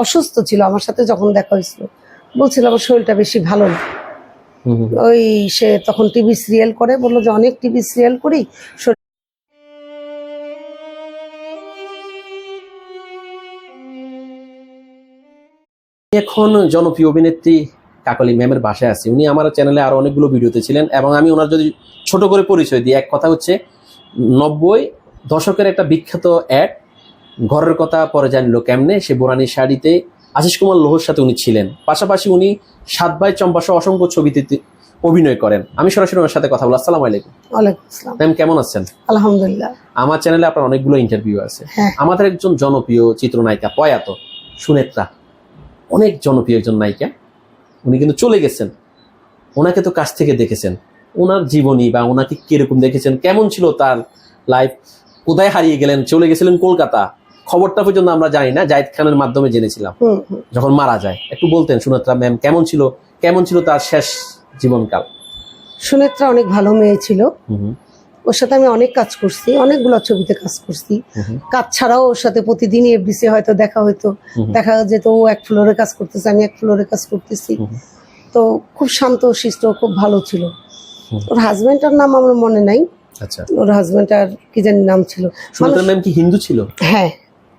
অসুস্থ ছিল আমার সাথে যখন দেখা হয়েছিল, বলছিল আমার শরীরটা বেশি ভালো না। ওই সে তখন টিভি সিরিয়াল করে, বললো যে অনেক টিভি সিরিয়াল করি। এখন জনপ্রিয় অভিনেত্রী কাকলি ম্যামের বাসায় আছি। উনি আমার চ্যানেলে আরো অনেকগুলো ভিডিওতে ছিলেন এবং আমি ওনার যদি ছোট করে পরিচয় দিই, এক কথা হচ্ছে 90 দশকের একটা বিখ্যাত অ্যাড ঘরের কথা পরে জানলো কেমনে, সে বোরানি শাড়িতে আশিস কুমার লোহর সাথে উনি ছিলেন। পাশাপাশি উনি 7 ভাই চম্পা সহ অসংখ্য ছবিতে অভিনয় করেন। আমি সরাসরি ওনার সাথে কথা বলবো। আসসালামু আলাইকুম। ওয়ালাইকুম আসসালাম। ম্যাম কেমন আছেন? আলহামদুলিল্লাহ। আমার চ্যানেলে আপনার অনেকগুলো ইন্টারভিউ আছে। আমাদের একজন জনপ্রিয় চিত্রনায়িকা প্রয়াত সুনেত্রা, অনেক জনপ্রিয় একজন নায়িকা, উনি কিন্তু চলে গেছেন। ওনাকে তো কাছ থেকে দেখেছেন, ওনার জীবনী বা ওনাকে কিরকম দেখেছেন, কেমন ছিল তার লাইফ, কোথায় হারিয়ে গেলেন, চলে গেছিলেন কলকাতা, খবরটা পর্যন্ত আমরা জানি না, জাহিদ খানের মাধ্যমে জেনেছিলাম যখন মারা যায়। একটু বলতেন সুনেত্রা ম্যাম কেমন ছিল তার শেষ জীবনকাল? সুনেত্রা অনেক ভালো মেয়ে ছিল। ওর সাথে আমি অনেক কাজ করছি, অনেকগুলো ছবিতে কাজ করছি। কাজ ছাড়াও ওর সাথে প্রতিদিনই এফডিসি হয়তো দেখা হইতো, দেখা যেত ও এক ফ্লোরে কাজ করতেছে, আমি এক ফ্লোরে কাজ করতেছি। তো খুব শান্ত শিষ্ট, খুব ভালো ছিল। ওর হাজবেন্ডটার নাম আমার মনে নাই। আচ্ছা, ওর হাজবেন্ডটার কি জানি নাম ছিল। সুনেত্রা ম্যাম কি হিন্দু ছিল? হ্যাঁ।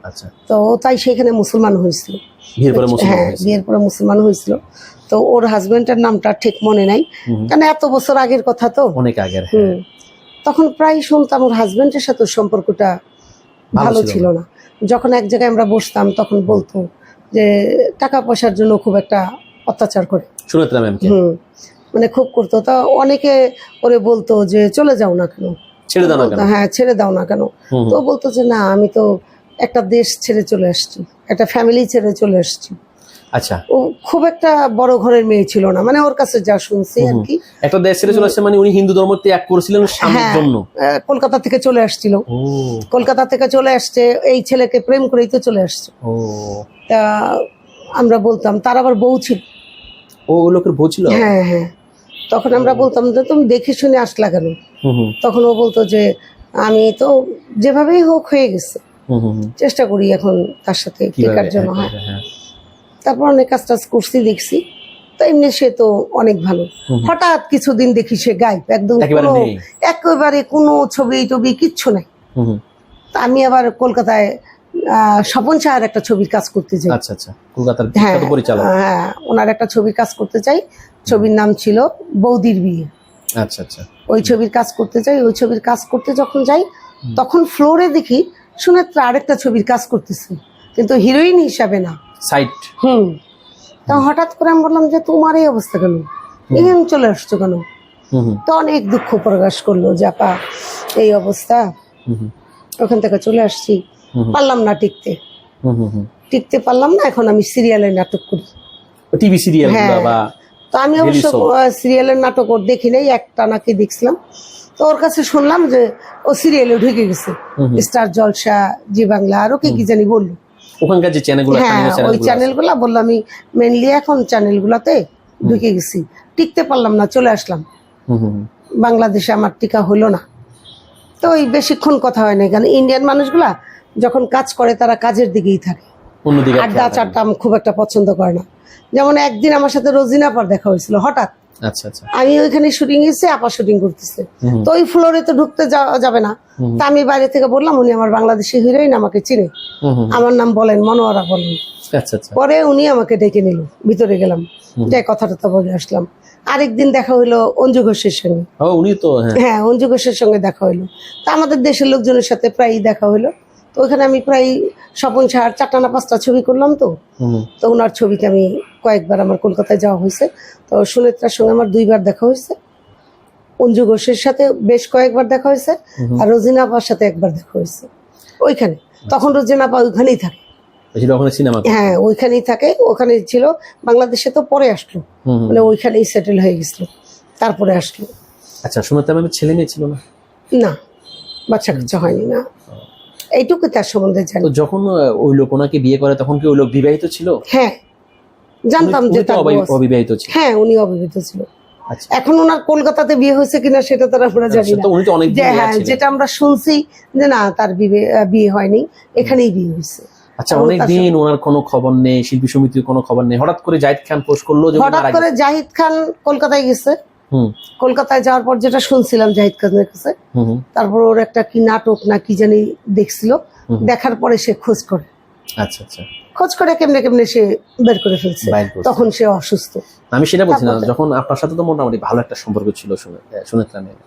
আচ্ছা। তো তাই সেখানে মুসলমান হয়েছিল, বিয়ের পরে মুসলমান হয়েছিল। তো ওর হাজবেন্ডের নামটা ঠিক মনে নাই, কারণ এত বছর আগের কথা তো, অনেক আগের। তখন প্রায় শুনতাম ওর হাজবেন্ডের সাথে সম্পর্কটা ভালো ছিল না। যখন এক জায়গায় আমরা বসতাম তখন বলতো যে টাকা পয়সার জন্য খুব একটা অত্যাচার করে সুনেত্রা ম্যামকে। মানে খুব করতো। তা অনেকে ওরে বলতো যে চলে যাও না কেন, ছেড়ে দাও না কেন। হ্যাঁ, ছেড়ে দাও না কেন। তো বলতো যে না, আমি তো একটা দেশ ছেড়ে চলে আসছি, একটা ফ্যামিলি ছেড়ে চলে আসছি। আচ্ছা। ও খুব একটা বড় ঘরের মেয়ে ছিল না, মানে ওর কাছে যা শুনছি আর কি। একটা দেশ ছেড়ে চলে আসছে মানে উনি হিন্দু ধর্ম ত্যাগ করেছিলেন স্বামীর জন্য। কলকাতা থেকে চলে আসছিল, কলকাতা থেকে চলে আসছে, এই ছেলেকে প্রেম করেই তো চলে আসছে। তা আমরা বলতাম, তার আবার বউ ছিল। ও লোকের বউ ছিল? হ্যাঁ হ্যাঁ। তখন আমরা বলতাম যে তুমি দেখে শুনে আসলা কেন? তখন ও বলতো যে আমি তো যেভাবেই হোক হয়ে গেছে, চেষ্টা করি এখন তার সাথে টিকার জন্য। হ্যাঁ। তারপর অনেক কাজ টাজ করছি, দেখছি। তো এমনি সে তো অনেক ভালো। হঠাৎ কিছুদিন দেখি সে গায়েব, একদম একেবারে কোনো ছবি টবি কিচ্ছু নাই। তা আমি আবার কলকাতায় স্বপন শাহের একটা ছবির কাজ করতে চাই। আচ্ছা আচ্ছা, কলকাতার বিখ্যাত পরিচালক। হ্যাঁ, ওনার একটা ছবির কাজ করতে চাই। ছবির নাম ছিল বৌদির বিয়ে। আচ্ছা আচ্ছা। ওই ছবির কাজ করতে চাই। ওই ছবির কাজ করতে যখন যাই তখন ফ্লোরে দেখি সুনেত্রা আরেকটা ছবির কাজ করতেছে, কিন্তু হিরোইন হিসাবে না, সাইড। তা হঠাৎ করে আমি বললাম যে তোমার এই অবস্থা কেন, এখানে চলে আসছো কেন? তো অনেক দুঃখ প্রকাশ করলো যে আপা এই অবস্থা, ওখান থেকে চলে আসছি, পারলাম না টিকতে পারলাম না। এখন আমি সিরিয়ালের নাটক করি, টিভি সিরিয়াল। তো আমি অবশ্য সিরিয়ালের নাটক ওর দেখি নাই, একটা নাকি দেখছিলাম। তো ওর কাছে শুনলাম যে ও সিরিয়ালে ঢুকে গেছে, স্টার জলসা, জি বাংলা, আরো কি জানি বললো ওখানকার যে চ্যানেলগুলো। হ্যাঁ, ওই চ্যানেলগুলা বললো। আমি মেনলি এখন চ্যানেলগুলাতে ঢুকে গেছি, টিকতে পারলাম না, চলে আসলাম বাংলাদেশে। আমার টিকা হলো না। তো ওই বেশিক্ষণ কথা হয় না, কারণ ইন্ডিয়ান মানুষগুলা যখন কাজ করে তারা কাজের দিকেই থাকে, আড্ডা চাড্ডা খুব একটা পছন্দ করে না। যেমন একদিন আমার সাথে রোজিনা আপার দেখা হয়েছিল হঠাৎ। আচ্ছা আচ্ছা। আমি ওইখানে শুটিং এসে আপা শুটিং করতেছে, তো ওই ফ্লোরে তো ঢুকতে যাবে না। তা আমি বাইরে থেকে বললাম উনি আমার বাংলাদেশি হিরোইন, আমাকে চিনে, আমার নাম বলেন, মনোয়ারা বলেন। পরে উনি আমাকে ডেকে নিল, ভিতরে গেলাম, যাই কথাটা তো বলে আসলাম। আরেকদিন দেখা হইলো অঞ্জু ঘোষের সঙ্গে। উনি তো হ্যাঁ, অঞ্জু ঘোষের সঙ্গে দেখা হইলো। তা আমাদের দেশের লোকজনের সাথে প্রায় দেখা হইলো। তো ওইখানে আমি প্রায় স্বপন শাহর 4টা না 5টা ছবি করলাম। তো ওনার ছবিতে আমি কয়েকবার আমার কলকাতায় যাওয়া হয়েছে। তো সুনেত্রার সঙ্গে আমার 2বার দেখা হয়েছে, অঞ্জু ঘোষের সাথে বেশ কয়েকবার দেখা হয়েছে, আর রোজিনা আপার সাথে একবার দেখা হয়েছে ওইখানে। তখন রোজিনা আপা ওইখানেই থাকে। হ্যাঁ, ওইখানেই থাকে, ওখানেই ছিল। বাংলাদেশে তো পরে আসলো, মানে ওইখানেই সেটেল হয়ে গেছিল, তারপরে আসলো। আচ্ছা, সুনেত্রা ম্যামের ছেলে মেয়ে ছিল না? না, বাচ্চা কাচ্চা হয়নি না, এইটুকু তার সম্বন্ধে জানি। যখন ওই লোক ওনাকে বিয়ে করে তখন কি ওই লোক বিবাহিত ছিল? হ্যাঁ, জানতাম যে অবিবাহিত ছিল। হ্যাঁ, উনি অবিবাহিত ছিল। আচ্ছা। এখন ওনার কলকাতাতে বিয়ে হয়েছে কিনা সেটা তো আমরা জানি না, তো উনি তো অনেক যে হ্যাঁ যেটা আমরা শুনছি যে না তার বিয়ে হয়নি, এখানেই বিয়ে হয়েছে। আচ্ছা, অনেকদিন ওনার কোনো খবর নেই, শিল্পী সমিতির কোনো খবর নেই, হঠাৎ করে জাহিদ খান পোস্ট করলো যে উনি হঠাৎ মারা করে গেছেন। জাহিদ খান কলকাতায় গেছে, হুম কলকাতায় যাওয়ার পর যেটা শুনছিলাম জাহিদ খানের কাছে, হুম হুম, তারপর ওর একটা কি নাটক না কি জানি দেখছিল, হুম। দেখার পরে সে খোঁজ করে, আচ্ছা আচ্ছা, খোঁজ করে কেমনে কেমনে সে বের করে ফেলছে, বাইর করছে। তখন সে অসুস্থ। আমি সেটা বলছি না, তারপরে- যখন আপনার সাথে তো মোটামুটি ভালো একটা সম্পর্ক ছিল সুনেত্রা ম্যাম,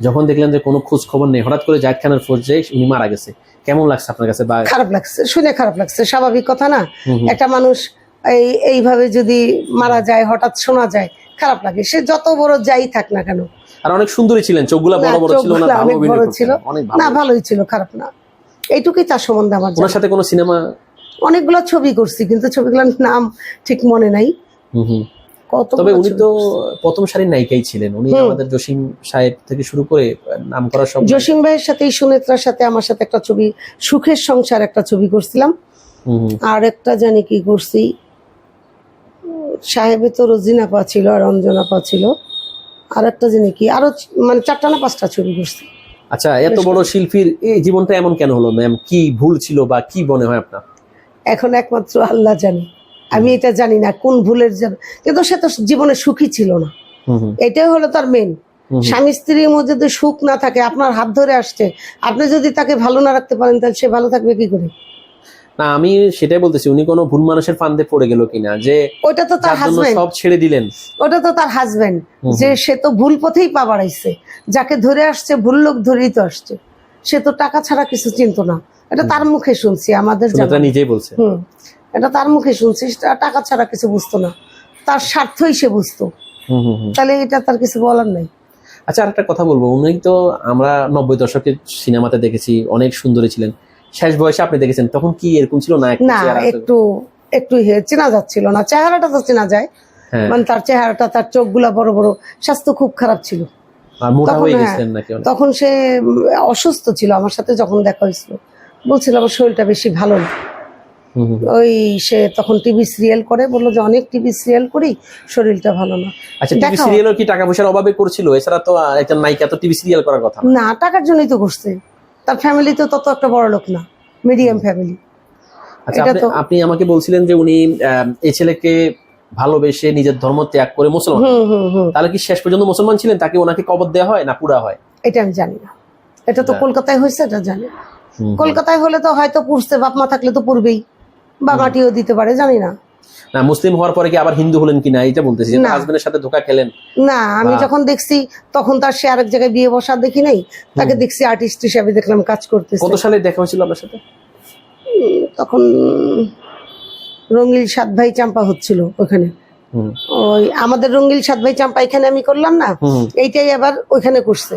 যখন দেখলেন যে কোনো খোঁজ খবর নেই, হঠাৎ করে জাহিদ খানের ফোর্স যে উনি মারা গেছে, কেমন লাগছে আপনার কাছে? বা খারাপ লাগছে, শুনে খারাপ লাগছে, স্বাভাবিক কথা না। হুম হুম, একটা মানুষ এইভাবে যদি মারা যায়, হঠাৎ শোনা যায়, খারাপ লাগে। সে যত বড় যাই থাক না কেন। আর অনেক সুন্দরী ছিলেন, চোখগুলা বড় না, বড় ছিল না, চোখগুলা ভালো অনেক অভিনয় বড় করতেন, ছিল। অনেক না ভালো। ভালোই ছিল, খারাপ না। এইটুকুই তার সম্বন্ধে আমার ওনার জানা। সাথে কোনো সিনেমা? অনেকগুলো ছবি করছি, কিন্তু ছবিগুলোর নাম ঠিক মনে নাই। হুম হুম। কত তবে উনি তো প্রথম সারির নায়িকাই ছিলেন, উনি আমাদের জসিম সাহেব থেকে শুরু করে নাম করা সব। জসিম ভাইয়ের সাথে, সুনেত্রার সাথে আমার সাথে একটা ছবি, সুখের সংসার একটা ছবি করছিলাম। হুম হুম, আর একটা জানি কি করছি, সাহেবে তো রোজিনা পা ছিল আর অঞ্জনা পা ছিল, আর একটা জানি কি, আরো মানে 4টা না 5টা ছবি করছি। আচ্ছা, এত বড় শিল্পীর এই জীবনটা এমন কেন হলো ম্যাম? কি ভুল ছিল বা কি মনে হয় আপনার? এখন একমাত্র আল্লাহ জানে, আমি এটা জানি না কোন ভুলের জন্য, কিন্তু সে তো জীবনে সুখী ছিল না, হুম হুম, এটাই হলো তার মেন। স্বামী স্ত্রীর মধ্যে যদি সুখ না থাকে, আপনার হাত ধরে আসছে, আপনি যদি তাকে ভালো না রাখতে পারেন, তাহলে সে ভালো থাকবে কি করে? না আমি সেটাই বলতেছি, উনি কোনো ভুল মানুষের ফান্দে পড়ে গেল কিনা, যে ওইটা তো তার যার জন্য হাজবেন্ড, সব ছেড়ে দিলেন। ওটা তো তার হাজবেন্ড, যে সে তো ভুল পথেই পা বাড়াইছে, যাকে ধরে আসছে ভুল লোক ধরেই তো আসছে, সে তো টাকা ছাড়া কিছু চিনতো না। এটা তার মুখে শুনছি, আমাদের সুনেত্রা নিজেই বলছে। এটা তার মুখে শুনছি, টাকা ছাড়া কিছু বুঝতো না, তার স্বার্থই সে বুঝতো। হুম হুম হুম। তাহলে এটা তার কিছু বলার নাই। আচ্ছা, আরেকটা কথা বলবো, উনি তো আমরা 90 দশকের সিনেমাতে দেখেছি, অনেক সুন্দরী ছিলেন। শেষ বয়সে আপনি দেখেছেন, তখন কি এরকম ছিল না? না, একটু একটু চেনা যাচ্ছিল না, চেহারাটা তো চেনা যায়, হ্যাঁ, মানে তার চেহারাটা, তার চোখগুলা বড় বড়, স্বাস্থ্য খুব খারাপ ছিল আর মোটা তখন। হয়ে হ্যাঁ, গেছিলেন নাকি অনেক? তখন সে অসুস্থ ছিল, আমার সাথে যখন দেখা হয়েছিল বলছিল আমার শরীরটা বেশি ভালো না। হুম হুম। ওই সে তখন টিভি সিরিয়াল করে, বললো যে অনেক টিভি সিরিয়াল করি, শরীরটা ভালো না। আচ্ছা, টিভি দেখাও। সিরিয়ালও কি টাকা পয়সার অভাবে করছিল? এছাড়া তো একটা নায়িকা তো টিভি সিরিয়াল করার কথা না। না, টাকার জন্যই তো করছে, তার ফ্যামিলি তো তত একটা বড় লোক না, মিডিয়াম ফ্যামিলি। আচ্ছা, এটা তো আপনি আমাকে বলছিলেন যে উনি এই ছেলেকে ভালোবেসে নিজের ধর্ম ত্যাগ করে মুসলমান। তাহলে কি শেষ পর্যন্ত মুসলমান ছিলেন? তাকে ওনাকে কবর দেওয়া হয় না পুরা হয়? এটা আমি জানি না, এটা তো না। কলকাতায় হয়েছে, এটা জানি না। হুম হুম। কলকাতায় হলে তো হয়তো পুষতে, বাপ মা থাকলে তো পূর্বেই, বা মাটিও দিতে পারে, জানি না। না, মুসলিম হওয়ার পরে কি আবার হিন্দু হলেন কিনা এটা বলতেছি, যে না। হাজবেন্ডের সাথে ধোকা খেলেন। না, আমি বাহ। যখন দেখছি তখন তার সে আরেক জায়গায় বিয়ে বসা দেখি নাই, তাকে দেখছি আর্টিস্ট হিসাবে দেখলাম কাজ করতেছে। কত সালে দেখা হয়েছিল আপনার সাথে? তখন রঙিল 7 ভাই চাম্পা হচ্ছিল ওখানে, হুম ওই আমাদের রঙিল 7 ভাই চাম্পা এখানে আমি করলাম না, হুম এইটাই আবার ওইখানে করছে,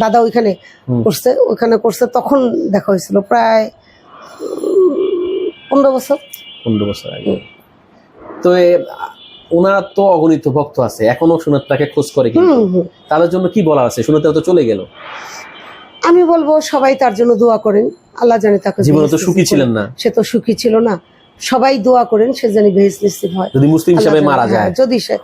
দাদা ওইখানে করছে, ওইখানে করছে, তখন দেখা হয়েছিল প্রায় 15 বছর। 15 বছর আগে। তো ওনার তো অগণিত ভক্ত আছে, এখনো সুনেত্রাকে খোঁজ করে, কিন্তু তাদের জন্য কি বলা আছে? সুনেত্রা তো চলে গেল, আমি বলবো সবাই তার জন্য দোয়া করেন, আল্লাহ জানে তাকে জীবনে তো সুখী ছিলেন না। সে তো সুখী ছিল না, সবাই দোয়া করেন সে জানি বেহেশত নসিব হয়, যদি মুসলিম হিসেবে আল্লাহ মারা জানে। যায়। হ্যাঁ, যদি সে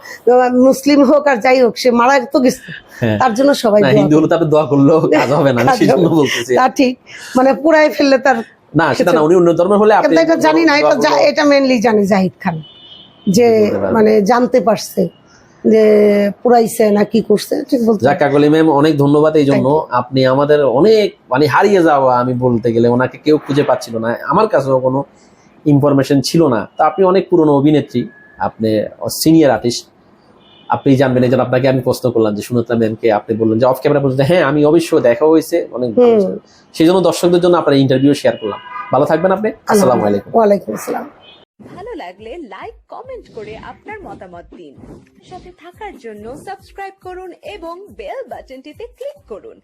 মুসলিম হোক আর যাই হোক, সে মারা তো গেছে, হ্যাঁ। তার জন্য সবাই না, দোয়া হিন্দু হলে তার দোয়া করলেও কাজ হবে না, আমি কাজ সেই জন্য হবে। বলতেছি। তা ঠিক, মানে পুরাই ফেললে তার, না সেটা না, উনি অন্য ধর্মের হলে আপনি কিন্তু এটা জানি না, এটা এটা মেনলি জানি জাহিদ খান, যে বলতে পারবেন। মানে জানতে পারছে যে পুরাইছে না কি করছে, ঠিক বলতে যাক কাকলি ম্যাম, অনেক ধন্যবাদ এই জন্য। আপনি আমাদের অনেক মানে হারিয়ে যাওয়া, আমি বলতে গেলে ওনাকে কেউ খুঁজে পাচ্ছিল না, আমার কাছেও কোনো ইনফরমেশন ছিল না। তা আপনি অনেক পুরনো অভিনেত্রী, আপনি সিনিয়র আর্টিস্ট, আপনি জানবেন। এই জন্য আপনাকে আমি প্রশ্ন করলাম যে সুনেত্রা ম্যামকে, আপনি বললেন যে অফ ক্যামেরা বলতে, হ্যাঁ আমি অবশ্যই দেখা হয়েছে, অনেক ভালো ছিল। সেই জন্য দর্শকদের জন্য আপনার ইন্টারভিউ শেয়ার করলাম। ভালো থাকবেন আপনি। আসসালামু আলাইকুম। ওয়ালাইকুম আসসালাম। ভালো লাগলে লাইক কমেন্ট করে আপনার মতামত দিন। সাথে থাকার জন্য সাবস্ক্রাইব করুন এবং বেল বাটনটিতে ক্লিক করুন।